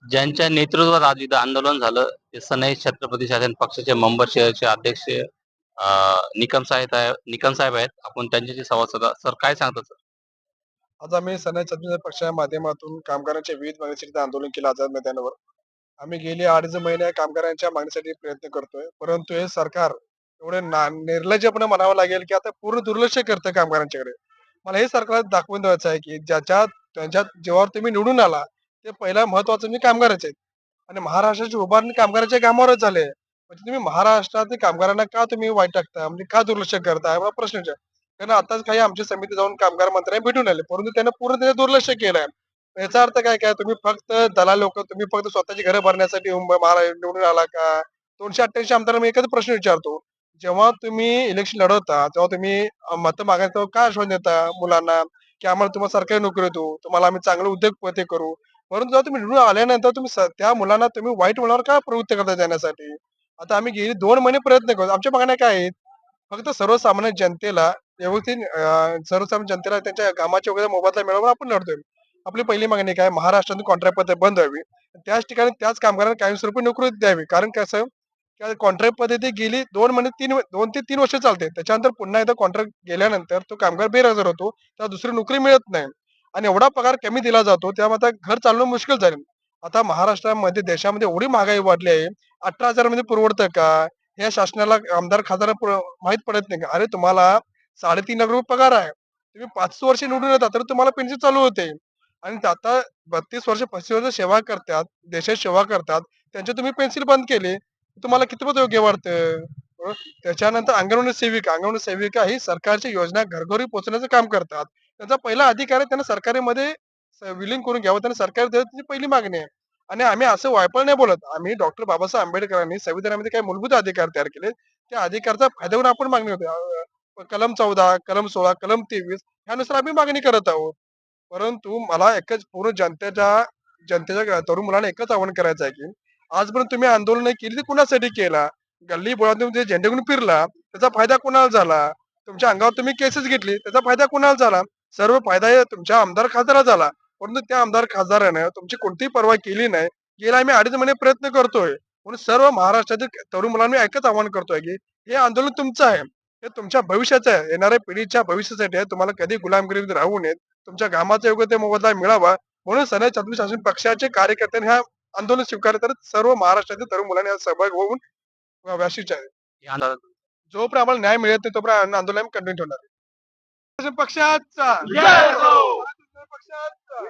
ज्यांच्या नेतृत्वात आज इथं आंदोलन झालं, ते सनई छत्रपती शासन पक्षाचे मुंबई शहरचे अध्यक्ष निकम साहेब आहेत. आपण त्यांच्याशी संवाद साधा. सर काय सांगता सर? आज आम्ही सनाई छत्रपती पक्षाच्या माध्यमातून कामगारांच्या विविध मागणीसाठी आंदोलन केलं आझाद मैदानावर. आम्ही गेली 2.5 महिने कामगारांच्या मागणीसाठी प्रयत्न करतोय. परंतु हे सरकार एवढं निर्लज्जपणे म्हणावं लागेल, की आता पूर्ण दुर्लक्ष करतं कामगारांच्याकडे. मला हे सरकार दाखवून द्यायचं आहे, की त्यांच्या जीवावर तुम्ही निवडून आला, ते पहिला महत्वाचं म्हणजे कामगाराचे आहेत. आणि महाराष्ट्राची उभारणी कामगारांच्या कामावरच झाली आहे. म्हणजे तुम्ही महाराष्ट्रातील कामगारांना का तुम्ही वाईट टाकता? म्हणजे का दुर्लक्ष करताय? हा प्रश्न विचार. कारण आताच काही आमची समिती जाऊन कामगार मंत्र्यांना भेटून आले. परंतु त्यांना पूर्ण त्याचं दुर्लक्ष केलंय. याचा अर्थ काय काय तुम्ही फक्त दलाल लोक तुम्ही फक्त स्वतःची घरं भरण्यासाठी निवडून आला का? 288 आमदारांना मी एकच प्रश्न विचारतो. जेव्हा तुम्ही इलेक्शन लढवता, तेव्हा तुम्ही मतं मागायला तेव्हा काय आश्वासन देता मुलांना, की आम्हाला तुम्हाला सरकारी नोकरी देऊ, तुम्हाला आम्ही चांगले उद्योगपती करू. परंतु जेव्हा तुम्ही निवडून आल्यानंतर तुम्ही त्या मुलांना तुम्ही वाईट मुलावर का प्रवृत्त करता देण्यासाठी? आता आम्ही गेली 2 महिने प्रयत्न करतो. आमच्या मागण्या काय आहेत? फक्त सर्वसामान्य जनतेला व्यवस्थित सर्वसामान्य जनतेला त्यांच्या कामाच्या वगैरे मोबदला मिळावा आपण लढतोय. आपली पहिली मागणी काय महाराष्ट्रातून कॉन्ट्रॅक्ट पद्धत बंद व्हावी. त्याच ठिकाणी त्याच कामगारांना कायमस्वरूपी नोकरी द्यावी. कारण कसं कॉन्ट्रॅक्ट पद्धती गेली 2 महिने 2 ते 3 वर्ष चालते. त्याच्यानंतर पुन्हा एकदा कॉन्ट्रॅक्ट गेल्यानंतर तो कामगार बेरोजगार होतो. त्याला दुसरी नोकरी मिळत नाही आणि एवढा पगार कमी दिला जातो त्यामुळे आता घर चालवणं मुश्किल झालं. आता महाराष्ट्रामध्ये देशामध्ये एवढी महागाई वाढली आहे. 18,000 मध्ये परवडतं का? या शासनाला आमदार खासदारांना माहीत पडत नाही का? अरे तुम्हाला ₹3.5 लाख पगार आहे. तुम्ही 5 वर्ष निवडून येता तर तुम्हाला पेन्शन चालू होते. आणि आता 32 वर्ष 35 वर्ष सेवा करतात, देशाची सेवा करतात. त्यांचे तुम्ही पेन्शन बंद केले. तुम्हाला कितपत योग्य वाटतं? अ, त्याच्यानंतर अंगणवाडी सेविका ही सरकारची योजना घरोघरी पोहोचवण्याचं काम करतात. त्यांचा पहिला अधिकार आहे त्यांना सरकारीमध्ये विलीन करून घ्यावं. त्यांना सरकार द्यावं त्याची पहिली मागणी आहे. आणि आम्ही असं वायफळ नाही बोलत. आम्ही डॉक्टर बाबासाहेब आंबेडकरांनी संविधानामध्ये काही मूलभूत अधिकार तयार केले. त्या अधिकारचा फायदा घेऊन आपण मागणी होती. कलम 14, कलम 16, कलम 23 ह्यानुसार आम्ही मागणी करत आहोत. परंतु मला एकच पूर्ण जनतेच्या तरुण मुलांना एकच आवाहन करायचं आहे, की आजपर्यंत तुम्ही आंदोलन केली ती कुणासाठी केला? गल्ली बोळात तुम्ही जे झेंडे घेऊन फिरला, त्याचा फायदा कुणाला झाला? तुमच्या अंगावर तुम्ही केसेस घेतली, त्याचा फायदा कुणाला झाला? सर्व फायदा हे तुमच्या आमदार खासदाराला झाला. परंतु त्या आमदार खासदारानं तुमची कोणतीही पर्वा केली नाही. गेले आम्ही 2.5 महिने प्रयत्न करतोय. म्हणून सर्व महाराष्ट्रातील तरुण मुलांना मी एकच आवाहन करतोय, की हे आंदोलन तुमचं आहे. हे तुमच्या भविष्याचं आहे. येणाऱ्या पिढीच्या भविष्यासाठी आहे. तुम्हाला कधी गुलामगिरीमध्ये राहू नये. तुमच्या कामाचा योग्य ते मोबदला मिळावा म्हणून सनई छत्रपती शासन पक्षाचे कार्यकर्त्यांनी हा आंदोलन स्वीकारले तर सर्व महाराष्ट्रातील तरुण मुलांनी यात सहभाग होऊन व्यासीच आहे. हे आंदोलन जोपर्यंत आम्हाला न्याय मिळत नाही तोपर्यंत आंदोलन कंटिन्यू ठेवणार आहे. पक्षाचा जय हो. पक्षाचा